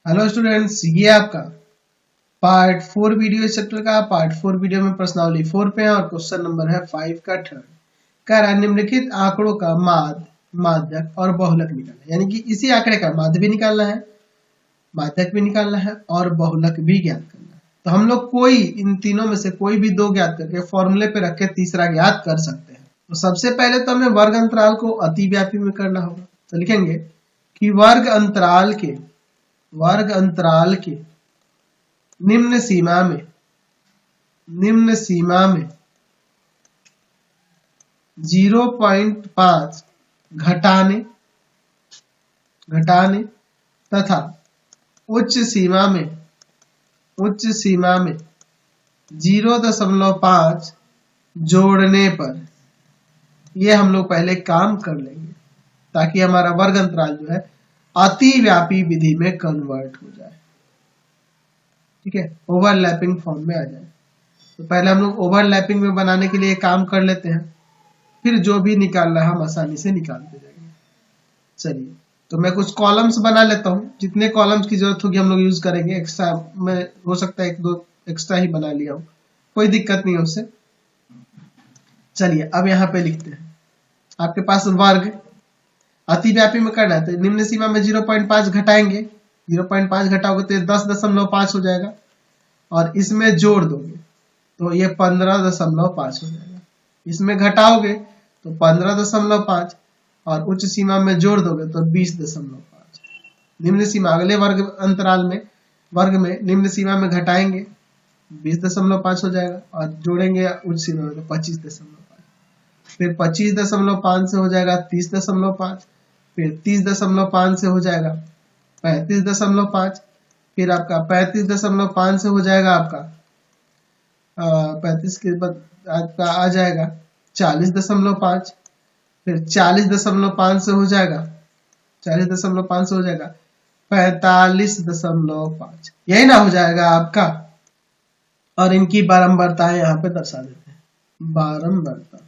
Hello students, ये आपका part 4 video इस चैप्टर का। पार्ट 4 वीडियो में प्रश्नावली 4 पे है और क्वेश्चन नंबर है 5 का थर्ड। कह रहा है निम्नलिखित आंकड़ों का माध्य, माध्यक और बहुलक निकालना, यानी कि इसी आंकड़े का माध्य भी निकालना है, माध्यक भी निकालना है और बहुलक भी ज्ञात करना है। तो हम लोग कोई इन तीनों में से कोई भी दो ज्ञात करके फॉर्मूले पे रख के तीसरा ज्ञात कर सकते हैं। तो सबसे पहले तो हमें वर्ग अंतराल को अतिव्यापी में करना होगा। तो लिखेंगे कि वर्ग अंतराल के निम्न सीमा में 0.5 घटाने तथा उच्च सीमा में 0.5 जोड़ने पर, ये हम लोग पहले काम कर लेंगे ताकि हमारा वर्ग अंतराल जो है अतिव्यापी विधि में कन्वर्ट हो जाए। ठीक है, ओवरलैपिंग फॉर्म में आ जाए। तो पहले हम लोग ओवरलैपिंग में बनाने के लिए काम कर लेते हैं, फिर जो भी निकालना है हम आसानी से निकालते जाएंगे। चलिए, तो मैं कुछ कॉलम्स बना लेता हूँ। जितने कॉलम्स की जरूरत होगी हम लोग यूज करेंगे। एक्स्ट्रा में हो सकता है एक दो एक्स्ट्रा ही बना लिया हूँ, कोई दिक्कत नहीं है उससे। चलिए, अब यहाँ पे लिखते हैं। आपके पास वर्ग अतिव्यापी में करना है तो निम्न सीमा में 0.5 घटाएंगे। 0.5 घटाओगे तो ये 10.5 हो जाएगा और इसमें जोड़ दोगे तो ये 15.5 हो जाएगा। इसमें घटाओगे तो 15.5 और उच्च सीमा में जोड़ दोगे तो 20.5। निम्न सीमा अगले वर्ग अंतराल में निम्न सीमा में घटाएंगे 20.5 हो जाएगा और जोड़ेंगे उच्च सीमा में तो 25.5। फिर 25.5 से हो जाएगा 30.5, फिर 30.5 से हो जाएगा 35.5, फिर आपका 35.5 से हो जाएगा आपका 35 के बाद आपका आ जाएगा 40.5, फिर 40.5 से हो जाएगा 45.5। यही ना हो जाएगा आपका। और इनकी बारंबारता यहाँ पे दर्शा देते हैं, बारंबारता।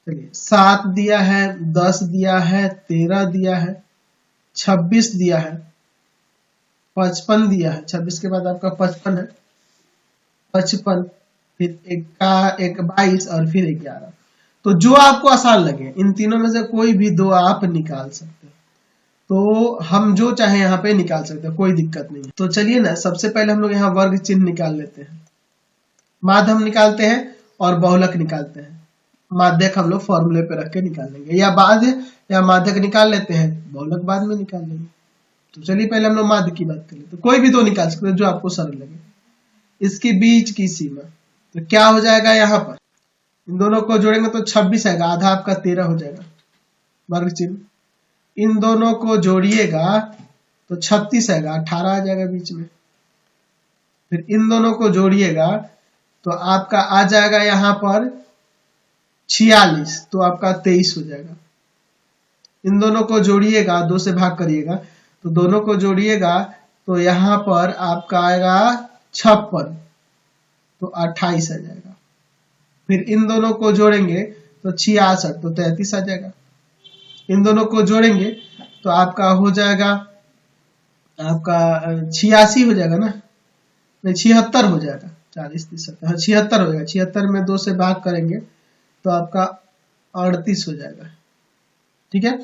चलिए, 7 दिया है, 10 दिया है, 13 दिया है, 26 दिया है, 55 दिया है। 26 के बाद आपका 55 है, 55, फिर एक 22 और फिर 11। तो जो आपको आसान लगे इन तीनों में से कोई भी दो आप निकाल सकते हैं। तो हम जो चाहे यहाँ पे निकाल सकते हैं, कोई दिक्कत नहीं है। तो चलिए ना, सबसे पहले हम लोग यहाँ वर्ग चिन्ह निकाल लेते हैं। माध्य हम निकालते हैं और बहुलक निकालते हैं। माध्यक हम लोग फॉर्मूले पे रख के निकाल लेंगे, या माध्यक निकाल लेते हैं, बहुलक बाद में निकाल लेंगे। तो चलिए पहले हम लोग माध्य की बात करें। तो कोई भी दो निकाल सकते हैं जो आपको सरल लगे। इसके बीच की सीमा तो क्या हो जाएगा, यहाँ पर इन दोनों को जोड़ेंगे तो 26 आएगा, आधा आपका 13 हो जाएगा वर्ग चिन्ह। इन दोनों को जोड़िएगा तो 36 आएगा, 18 आ जाएगा बीच में। फिर इन दोनों को जोड़िएगा तो आपका आ जाएगा यहाँ पर 46, तो आपका 23 हो जाएगा। इन दोनों को जोड़िएगा, 2 से भाग करिएगा तो दोनों को जोड़िएगा तो यहाँ पर आपका आएगा 56, तो 28 आ जाएगा। फिर इन दोनों को जोड़ेंगे तो 66, तो 33 आ जाएगा। इन दोनों को जोड़ेंगे तो आपका हो जाएगा, आपका 86 हो जाएगा ना, नहीं 76 हो जाएगा। 40 30 हाँ 76 हो जाएगा। 76 में 2 से भाग करेंगे तो आपका 38 हो जाएगा। ठीक है,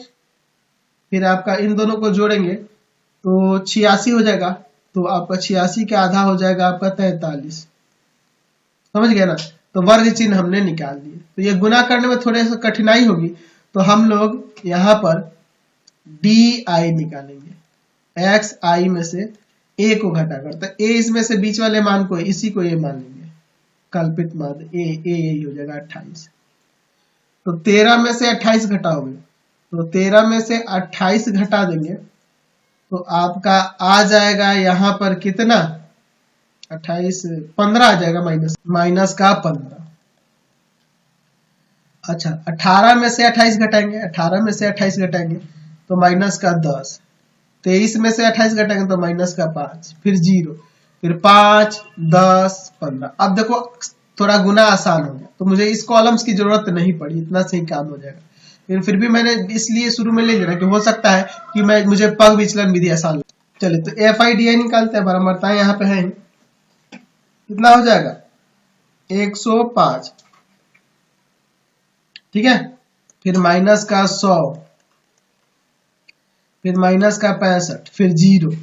फिर आपका इन दोनों को जोड़ेंगे तो 86 हो जाएगा, तो आपका 86 का आधा हो जाएगा आपका 43। समझ गया ना। तो वर्ग चिन्ह हमने निकाल दिए। तो ये गुना करने में थोड़े सा कठिनाई होगी, तो हम लोग यहाँ पर DI निकालेंगे। x i में से a को घटा कर, तो a इसमें से बीच वाले मान को, इसी को ये मान लेंगे, कल्पित माध्य a यही हो जाएगा 28। तो 13 में से 28 घटाओगे तो 13 में से 28 घटा देंगे तो आपका आ जाएगा यहाँ पर कितना, 28 15 आ जाएगा, माइनस का 15। अच्छा, 18 में से 28 घटाएंगे, 18 में से 28 घटाएंगे तो माइनस का 10। 23 में से 28 घटाएंगे तो माइनस का 5, फिर 0, फिर 5 10 15। अब देखो थोड़ा गुना आसान हो गया, तो मुझे इस कॉलम्स की जरूरत नहीं पड़ी, इतना से ही काम हो जाएगा। लेकिन फिर भी मैंने इसलिए शुरू में ले लिया कि हो सकता है कि मुझे पग विचलन विधि आसान लगे। चलिए तो एफ आई डी आई निकालते हैं, बारंबारताएं यहाँ पे है, कितना हो जाएगा 105, ठीक है। फिर माइनस का 100, फिर माइनस का 65, फिर 0,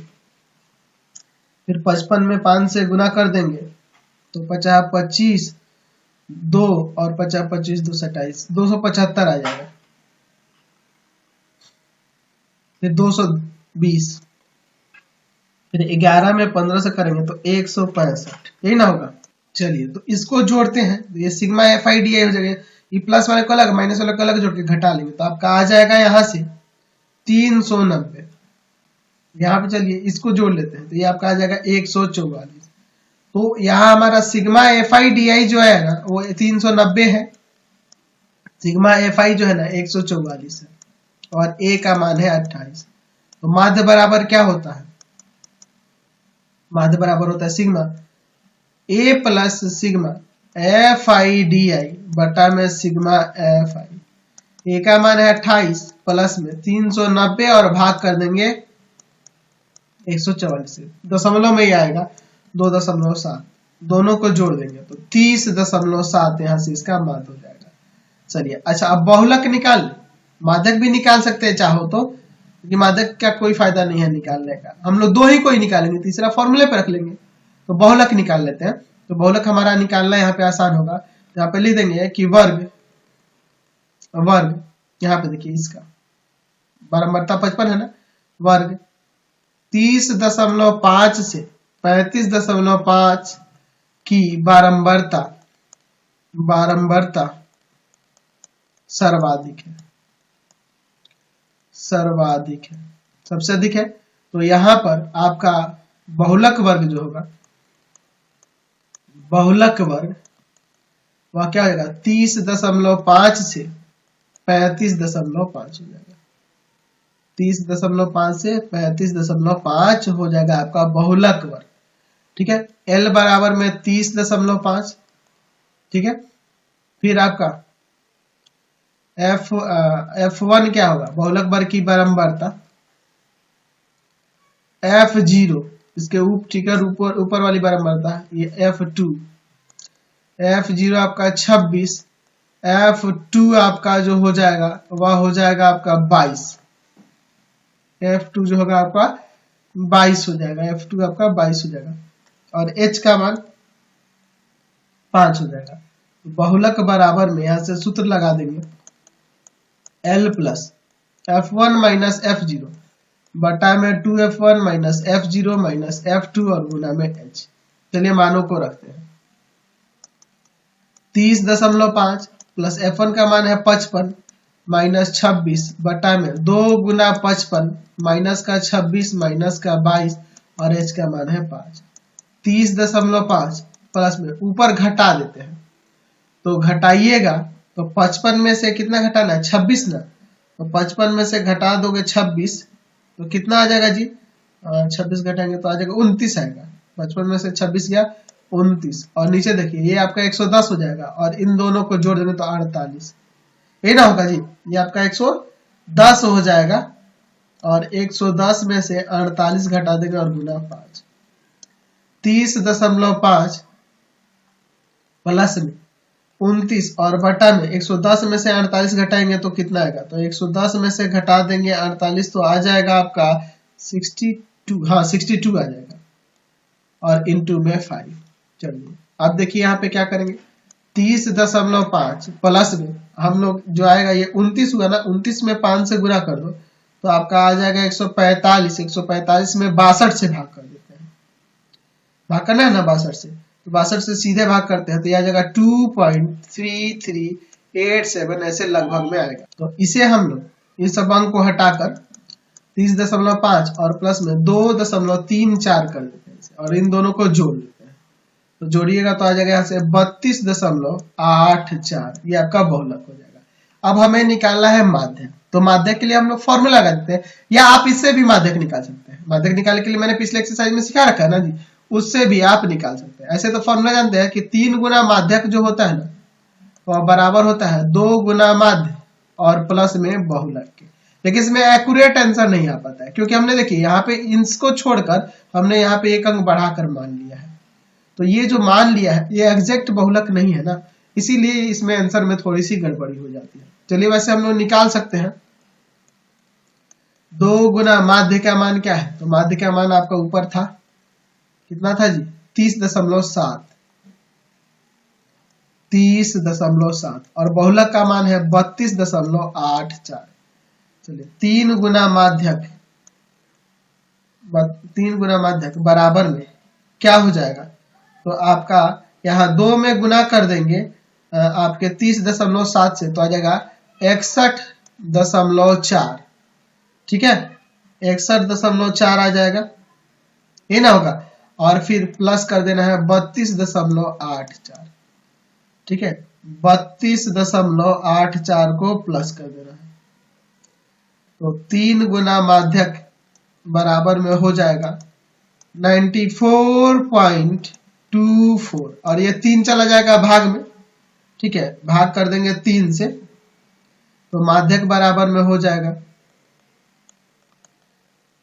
फिर 55 में 5 से गुना कर देंगे तो 50 25, 2 और 50 25 227, 275 आ जाएगा। फिर 220, फिर 11 में 15 से करेंगे तो 165, यही ना होगा। चलिए तो इसको जोड़ते हैं, तो ये sigma F I D I हो जाएगा, ये प्लस वाले को अलग माइनस वाले को अलग जोड़ के घटा लेंगे तो आपका आ जाएगा यहाँ से 390। यहाँ पे चलिए इसको जोड़ लेते हैं तो ये आपका आ जाएगा 144। तो यहाँ हमारा sigma F I D I जो है ना वो 390 है, सिग्मा एफ आई जो है ना 144 है, और ए का मान है 28। तो माध्य बराबर क्या होता है, माध्य बराबर होता है sigma A plus sigma F I D I बटा में सिग्मा एफ आई। ए का मान है 28, प्लस में 390 और भाग कर देंगे 144 से, दशमलव में ही आएगा 2.7, दोनों को जोड़ देंगे तो 30.7 यहाँ से इसका मान हो जाएगा। चलिए अच्छा, अब बहुलक निकाल, माध्यक भी निकाल सकते हैं चाहो तो, क्योंकि माध्यक का कोई फायदा नहीं है निकालने का, हम लोग दो ही कोई निकालेंगे, तीसरा फॉर्मूले पे रख लेंगे। तो बहुलक निकाल लेते हैं, तो बहुलक हमारा निकालना यहाँ पे आसान होगा। यहाँ पे लिख देंगे कि वर्ग, वर्ग यहाँ पे देखिए इसका बारंबारता 55 है ना, वर्ग 30.5 से 35.5 की बारंबारता, बारंबारता सर्वाधिक है, सर्वाधिक है, सबसे अधिक है। तो यहाँ पर आपका बहुलक वर्ग जो होगा, बहुलक वर्ग वह क्या हो जाएगा 30.5 से 35.5 हो जाएगा, 30.5 से 35.5 हो जाएगा आपका बहुलक वर्ग, ठीक है। एल बराबर में 30.5, ठीक है। फिर आपका F1 क्या होगा, बहुलक वर्ग की बारंबारता, F0 इसके ठीक है ऊपर वाली बारंबारता, ये F2, F0 आपका 26, F2 आपका जो हो जाएगा वह हो जाएगा आपका 22, F2 जो होगा आपका 22 हो जाएगा, F2 आपका 22 हो जाएगा, और H का मान 5 हो जाएगा। बहुलक बराबर में यहां से सूत्र लगा देंगे, L plus F1 minus F0 बटा में 2F1 minus F0 minus F2 और गुना में H। चलिए मानों को रखते हैं, 30.5 प्लस F1 का मान है 55 माइनस 26 बटा में 2 गुना 55 माइनस का 26 माइनस का 22 और H का मान है 5। 30.5 प्लस में ऊपर घटा देते हैं, तो घटाइएगा तो 55 में से कितना घटाना है 26 ना, तो 55 में से घटा दोगे 26 तो कितना आ जाएगा जी, 26 घटाएंगे तो आ जाएगा 29 आएगा, 55 में से 26 गया 29, और नीचे देखिए ये आपका 110 हो जाएगा, और इन दोनों को जोड़ देंगे तो 48, यही ना होगा जी, ये आपका 110 हो जाएगा, और 110 में से 48 घटा देंगे और गुना 5, 30.5 प्लस में 29 और बटा में 110 में से 48 घटाएंगे तो कितना आएगा, तो 110 में से घटा देंगे 48 तो आ जाएगा आपका 62, हाँ 62 आ जाएगा, और इंटू में 5। चलिए अब देखिए यहाँ पे क्या करेंगे, 30.5 प्लस में हम लोग जो आएगा ये 29 हुआ ना, 29 में 5 से गुना कर दो तो आपका आ जाएगा 145, 145 में 62 से भाग कर देते हैं, भाग करना है ना 62 से, तो 62 से सीधे भाग करते हैं तो यह आ जाएगा 2.3387 ऐसे लगभग में आएगा। तो इसे हम लोग इन सब अंक को हटाकर 30.5 और प्लस में 2.34 कर देते हैं और इन दोनों को जोड़ लेते हैं, तो जोड़िएगा तो आ जाएगा यहाँ से 32.84, ये आपका बहुलक हो जाएगा। अब हमें निकालना है माध्यक, तो माध्यक के लिए हम लोग फॉर्मूला लगा देते हैं, या आप इससे भी माध्यक निकाल सकते हैं। माध्यक निकालने के लिए मैंने पिछले एक्सरसाइज में सिखा रखा है ना जी, उससे भी आप निकाल सकते हैं। ऐसे तो फॉर्मूला जानते हैं कि 3 गुना माध्यक जो होता है ना वह बराबर होता है 2 गुना माध्य और प्लस में बहुलक के। लेकिन इसमें एक्यूरेट आंसर नहीं आ पाता है, क्योंकि हमने देखिए यहाँ पे इसको छोड़कर हमने यहाँ पे एक अंक बढ़ाकर मान लिया है। तो ये जो मान लिया है ये एग्जैक्ट बहुलक नहीं है ना, इसीलिए इसमें आंसर में थोड़ी सी गड़बड़ी हो जाती है। चलिए वैसे हम लोग निकाल सकते हैं। 2 गुना माध्य का मान क्या है, तो माध्य का मान आपका ऊपर था, कितना था जी, 30.7, 30.7 और बहुलक का मान है 32.84। चलिए 3 गुना माध्यक, 3 गुना माध्यक बराबर में क्या हो जाएगा, तो आपका यहाँ 2 में गुना कर देंगे आपके 30.7 से, तो आ जाएगा 61.4। ठीक है, 61.4 आ जाएगा, ये ना होगा, और फिर प्लस कर देना है 32.84। ठीक है, 32.84 को प्लस कर देना है, तो 3 गुना माध्यक बराबर में हो जाएगा 94.24, और ये 3 चला जाएगा भाग में। ठीक है, भाग कर देंगे 3 से, तो माध्यक बराबर में हो जाएगा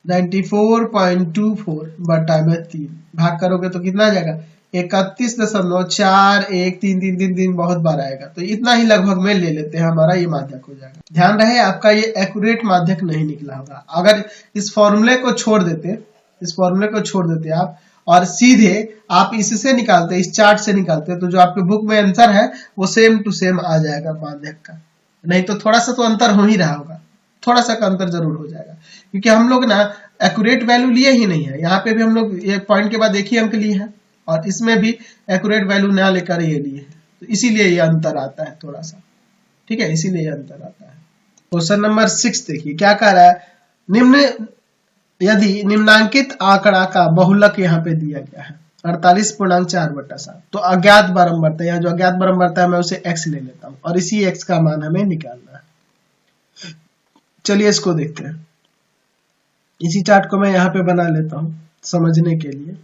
94.24 बटा में 3, भाग करोगे तो कितना आ जाएगा 31.413333 बहुत बार आएगा, तो इतना ही लगभग में ले लेते हैं, हमारा ये माध्यक हो जाएगा। ध्यान रहे आपका ये एक्यूरेट माध्यक नहीं निकला होगा। अगर इस फॉर्मूले को छोड़ देते, इस फॉर्मूले को छोड़ देते आप और सीधे आप इससे निकालते, इस चार्ट से निकालते, तो जो आपके बुक में आंसर है वो सेम टू सेम आ जाएगा माध्यक का। नहीं तो थोड़ा सा तो अंतर हो ही रहा होगा, थोड़ा सा का अंतर जरूर हो जाएगा, क्योंकि हम लोग ना एक्यूरेट वैल्यू लिए ही नहीं है। यहाँ पे भी हम लोग ये पॉइंट के बाद एक ही अंक लिए हैं, और इसमें भी एक्यूरेट वैल्यू ना लेकर ये लिए हैं, तो इसीलिए ये अंतर आता है थोड़ा सा। ठीक है, इसीलिए ये अंतर आता है। क्वेश्चन नंबर 6 देखिए क्या कह रहा है, यदि निम्नांकित आंकड़ा का बहुलक यहाँ पे दिया गया है 48.4/7, तो अज्ञात बारंबारता, यहाँ जो अज्ञात बारंबारता है मैं उसे x ले लेता हूँ, और इसी x का मान हमें निकालना है। चलिए इसको देखते हैं। इसी चार्ट को मैं यहाँ पे बना लेता हूँ समझने के लिए।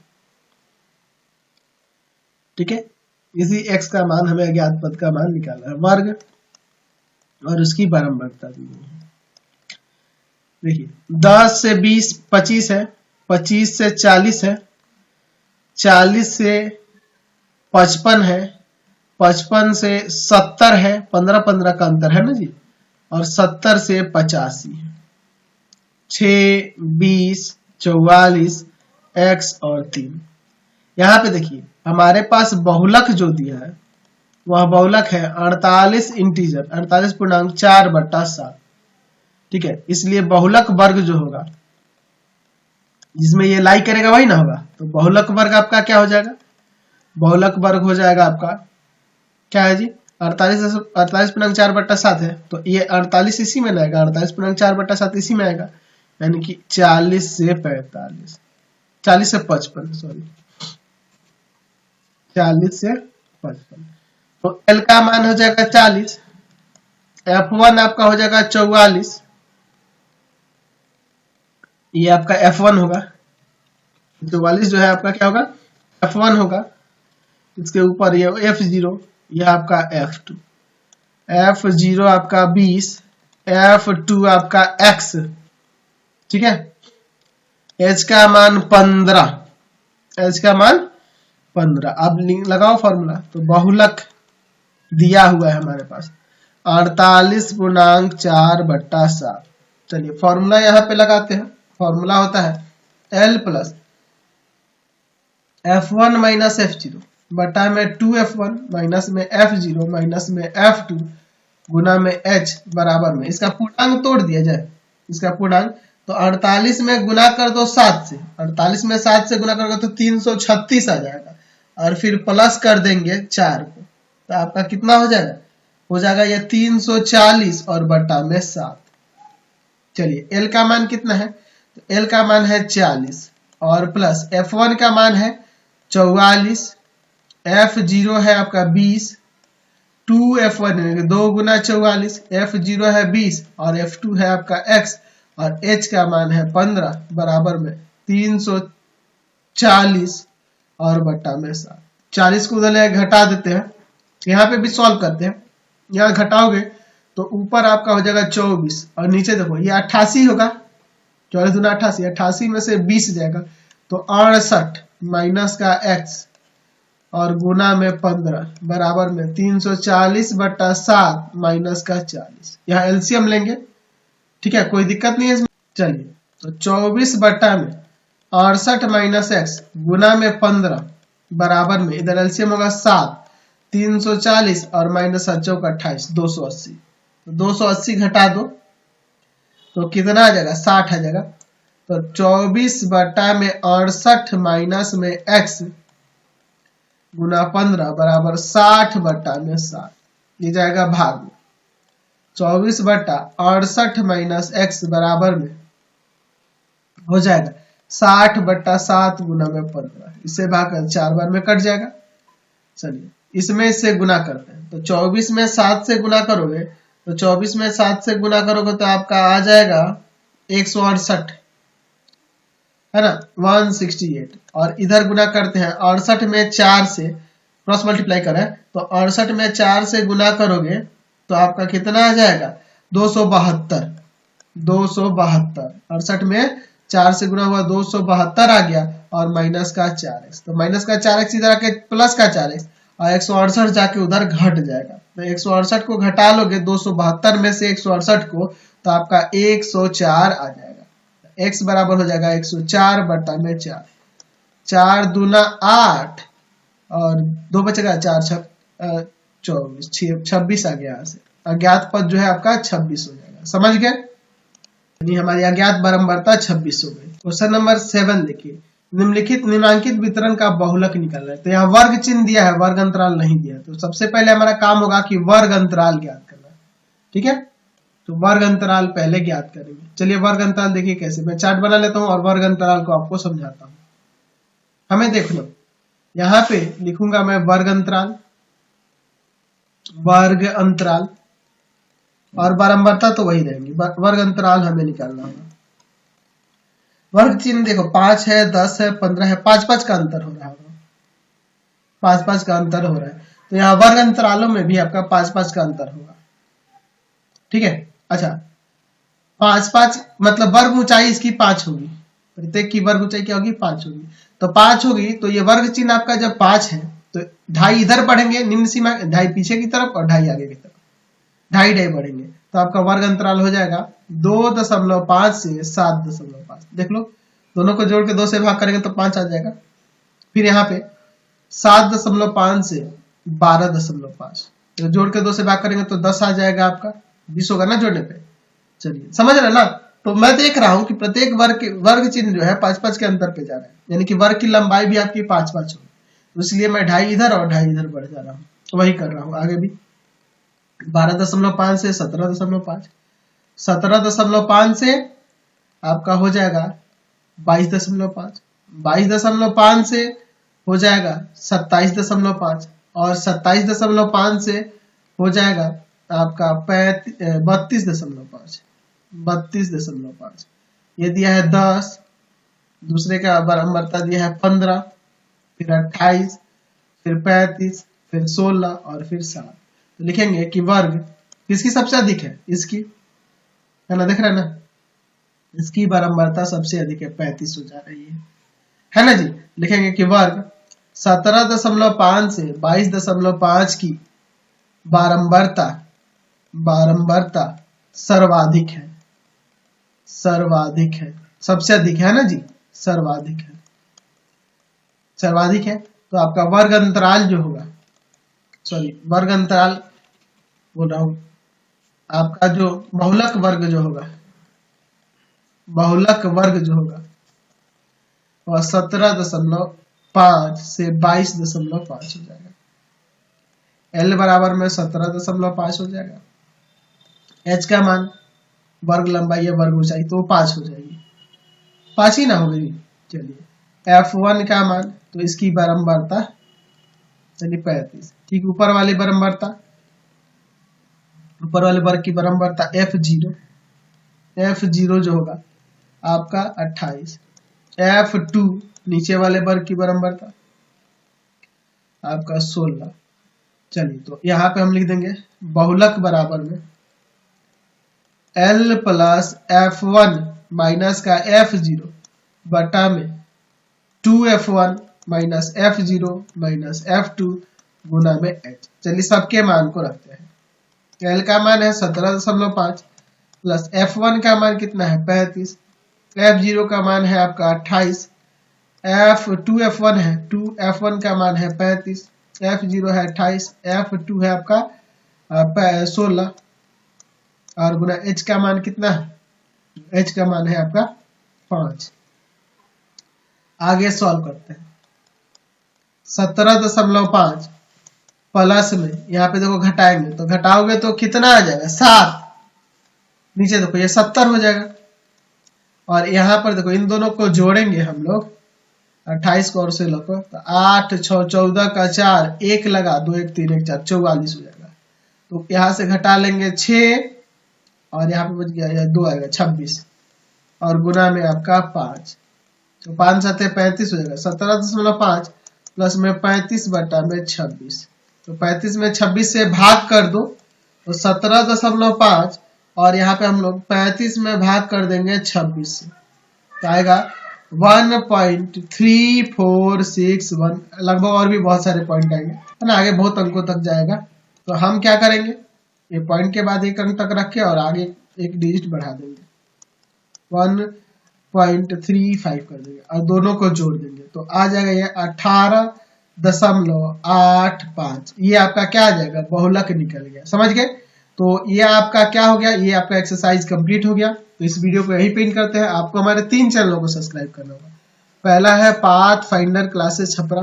ठीक है, इसी x का मान हमें अज्ञात पद का मान निकालना है, वर्ग और उसकी बारंबारता दी गई है। देखिए 10 से 20 25 है, 25 से 40 है, 40 से 55 है, 55 से 70 है, 15-15 का अंतर है ना जी, और 70 से 85 है, 6, 20, 44, x और 3। यहाँ पे देखिए हमारे पास बहुलक जो दिया है वह बहुलक है 48 इंटीजर 48.4/7। ठीक है, इसलिए बहुलक वर्ग जो होगा जिसमें ये लाई करेगा वही ना होगा, तो बहुलक वर्ग आपका क्या हो जाएगा, बहुलक वर्ग हो जाएगा आपका क्या है जी, 48.4/7 है, तो ये 48 इसी में आएगा, 48.4/7 इसी में आएगा, यानी कि 40 से 45, 40 से 55 सॉरी, 40 से 55। तो L का मान हो जाएगा 40, F1 आपका हो जाएगा 44, ये आपका F1 होगा, 44 जो है आपका क्या होगा F1 होगा, इसके ऊपर ये F0, यह आपका F2, F0 आपका 20, F2 आपका X। ठीक है, H का मान 15, H का मान 15। अब लगाओ फॉर्मूला, तो बहुलक दिया हुआ है हमारे पास 48.4/7। चलिए फॉर्मूला यहाँ पे लगाते हैं। फॉर्मूला होता है L plus F1 minus F0 बटा में 2F1 माइनस में F0 माइनस में F2 गुना में H बराबर में, इसका पूर्णांक तोड़ दिया जाए, इसका पूर्णांक, तो 48 में गुना कर दो 7 से, 48 में 7 से गुना करोगे तो 336 आ जाएगा, और फिर प्लस कर देंगे 4 को, तो आपका कितना हो जाएगा, हो जाएगा ये 340 और बटा में 7। चलिए L का मान कितना है, तो L का मान है 40 और प्लस F1 का मान है 44, F0 है आपका 20, 2F1 2 गुना 44, F0 है 20 और F2 है आपका X, और H का मान है 15 बराबर में 340 और बटा में 7। 40 को उधर घटा देते हैं, यहाँ पे भी सॉल्व करते हैं, यहाँ घटाओगे तो ऊपर आपका हो जाएगा 24 और नीचे देखो ये 88 होगा, 24 दूना 88, 88 में से 20 जाएगा तो 68 माइनस का x और गुना में 15 बराबर में 340/7 माइनस का 40। यहाँ एलसीएम लेंगे, ठीक है, कोई दिक्कत नहीं है इसमें। चलिए तो 24 बटा में 68 माइनस एक्स गुना में 15 बराबर में इधर एलसीएम होगा 7, 340 और माइनस 28, 280। तो 280 घटा दो तो कितना आ जाएगा, 60 आ जाएगा। तो 24 बटा में 68 माइनस में x गुना 15 बराबर 60 बटा में 7, ये जाएगा भाग में। 24 बटा 68 माइनस x बराबर में हो जाएगा 60 बटा 7 गुना में 15, इससे भाग 4 बार में कट जाएगा। चलिए इसमें इससे गुना करते हैं, तो 24 में 7 से गुना करोगे तो 24 में 7 से गुना करोगे तो आपका आ जाएगा 168, है ना, 168। और इधर गुना करते हैं 68 में 4 से क्रॉस मल्टीप्लाई करें तो 68 में 4 से गुना करोगे तो आपका कितना आ जाएगा, 272। 68 में 4 से गुना हुआ 272 आ गया और माइनस का 4x, तो माइनस का 4x इधर आके प्लस का 4x और 168 जाके उधर घट जाएगा। तो 168 को घटा लोगे 272 में से 168 को तो आपका 104 आ जाएगा। x बराबर हो जाएगा 104 बटा में 4, 4 दूना 8 और 2 बचेगा 4 24, 26 आ गया। यहाँ से अज्ञात पद जो है आपका 26 हो जाएगा। समझ गए, यानी हमारी अज्ञात बारंबारता 26 हो गई। क्वेश्चन नंबर 7 देखिए, निम्नांकित वितरण का बहुलक निकल रहा है। तो यहाँ वर्ग चिन्ह दिया है, वर्ग अंतराल नहीं दिया। तो सबसे पहले हमारा काम होगा कि वर्ग अंतराल ज्ञात करना, ठीक है। तो वर्ग अंतराल पहले ज्ञात करेंगे। चलिए वर्ग अंतराल देखिए कैसे, मैं चार्ट बना लेता हूँ और वर्ग अंतराल को आपको समझाता हूँ। हमें देख लो, यहाँ पे लिखूंगा मैं वर्ग अंतराल, वर्ग अंतराल और बारंबारता तो वही रहेंगी। वर्ग अंतराल हमें निकालना होगा। वर्ग चिन्ह देखो 5 है, 10 है, 15 है, 5-5 का अंतर हो रहा होगा, 5-5 का अंतर हो रहा है। तो यहाँ वर्ग अंतरालों में भी आपका 5-5 का अंतर होगा, ठीक है। अच्छा 5-5 मतलब वर्ग ऊंचाई इसकी 5 होगी, प्रत्येक की वर्ग ऊंचाई क्या होगी, 5 होगी। तो 5 होगी तो ये वर्ग चिन्ह आपका जब 5 है तो 2.5 इधर बढ़ेंगे निम्न सीमा, 2.5 पीछे की तरफ और 2.5 आगे की तरफ, 2.5 बढ़ेंगे। तो आपका वर्ग अंतराल हो जाएगा 2.5 से 7.5। देख लो दोनों को जोड़ के 2 से भाग करेंगे तो 5 आ जाएगा। फिर यहाँ पे 7.5 से 12.5, तो जोड़ के 2 से भाग करेंगे तो 10 आ जाएगा, आपका 20 होगा ना जोड़ने पे। चलिए समझ रहे ना। तो मैं देख रहा हूं कि प्रत्येक वर्ग चिन्ह जो है 5-5 के अंतर पे जा रहा है, यानी कि वर्ग की लंबाई भी आपकी 5-5 होगी। तो इसलिए मैं 2.5 इधर और 2.5 इधर बढ़ जा रहा हूँ, वही कर रहा हूँ आगे भी। 12.5 से 17.5, 17.5 से आपका हो जाएगा 22.5, 22.5 से हो जाएगा 27.5 और 27.5 से हो जाएगा आपका 32.5, 32.5। ये दिया है 10, दूसरे का बारंबारता दिया है 15, फिर 28, फिर 35, फिर 16 और फिर 7। तो लिखेंगे कि वर्ग किसकी सबसे अधिक है, इसकी, है ना, देख रहे हैं ना, इसकी बारंबारता सबसे अधिक है, 35 हो जा रही है ना जी। लिखेंगे कि वर्ग 17.5 से 22.5 की बारंबारता सर्वाधिक है, सर्वाधिक है, सबसे अधिक है ना जी, सर्वाधिक है, सर्वाधिक है। तो आपका वर्ग अंतराल जो होगा, सॉरी वर्ग अंतराल बोल रहा हूं, आपका जो बहुलक वर्ग जो होगा, बहुलक वर्ग जो होगा वह 17.5 से 22.5 हो जाएगा। L बराबर में 17.5 हो जाएगा। H का मान वर्ग लंबाई या वर्ग ऊंचाई तो 5 हो जाएगी, 5 ही ना हो गई। चलिए F1 का मान, तो इसकी बारंबारता यानी 35, ठीक ऊपर वाली बारंबारता, ऊपर वाले वर्ग की बारंबारता F0 जो होगा आपका 28, F2 नीचे वाले वर्ग की बारंबारता आपका 16। चलिए तो यहाँ पे हम लिख देंगे बहुलक बराबर में L प्लस F1 माइनस का F0 बटा में 2F1 minus F0 minus F2 गुना में H। चलिए सबके मान को रखते हैं। L का मान है 17.5 प्लस F1 का मान कितना है 35, F0 का मान है आपका 28, F2F1 है 2F1 का मान है 35, F0 है 28, F2 है आपका 16 और गुना H का मान कितना है, H का मान है आपका 5। आगे सॉल्व करते हैं। 17.5 प्लस में यहाँ पे देखो घटाएंगे तो घटाओगे तो कितना आ जाएगा 7, नीचे देखो ये 70 हो जाएगा। और यहाँ पर देखो इन दोनों को जोड़ेंगे हम लोग 28 को और से लोग तो 8 6 14 का 4 1 लगा 2 1 3 1 4 44 हो जाएगा। तो यहाँ से घटा लेंगे 6 और यहाँ पे बच गया 2 आएगा 26 और गुना में आपका 5 तो 5 7 35 हो जाएगा। 17.5 प्लस में 35 बटा में 26 तो 35 में 26 से भाग कर दो तो 17.5 और यहाँ पे हम लोग 35 में भाग कर देंगे 26 से तो आएगा 1.3461। लगभग और भी बहुत सारे पॉइंट आएंगे है ना, आगे बहुत अंकों तक जाएगा। तो हम क्या करेंगे ये पॉइंट के बाद एक अंक तक रख के और आगे एक डिजिट बढ़ा देंगे 1.35 कर देंगे और दोनों को जोड़ देंगे तो आ जाएगा ये 18.85। ये आपका क्या आ जाएगा बहुलक निकल गया, समझ गए। तो ये आपका क्या हो गया, ये आपका एक्सरसाइज कंप्लीट हो गया। तो इस वीडियो को यही पे एंड करते हैं। आपको हमारे 3 चैनलों को सब्सक्राइब करना होगा। पहला है path finder classes Chhapra,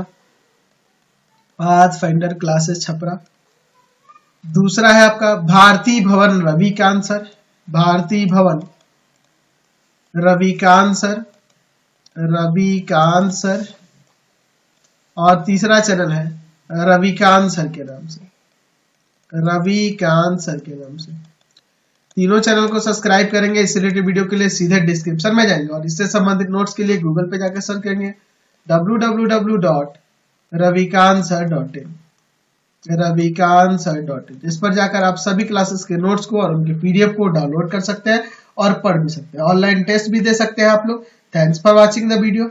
path finder classes Chhapra. दूसरा है आपका भारती भवन रविकांत सर, भारती भवन रविकांत सर, रविकांत सर। और तीसरा चैनल है रविकांत सर के नाम से, रविकांत सर के नाम से। तीनों चैनल को सब्सक्राइब करेंगे। इस रिलेटेड वीडियो के लिए सीधे डिस्क्रिप्शन में जाएंगे और इससे संबंधित नोट्स के लिए गूगल पे जाकर सर्च करेंगे www.ravikansir.in, ravikansir.in। इस पर जाकर आप सभी क्लासेस के नोट्स को और उनके पीडीएफ को डाउनलोड कर सकते हैं और पढ़ भी सकते हैं। ऑनलाइन टेस्ट भी दे सकते हैं आप लोग। Thanks for watching the video.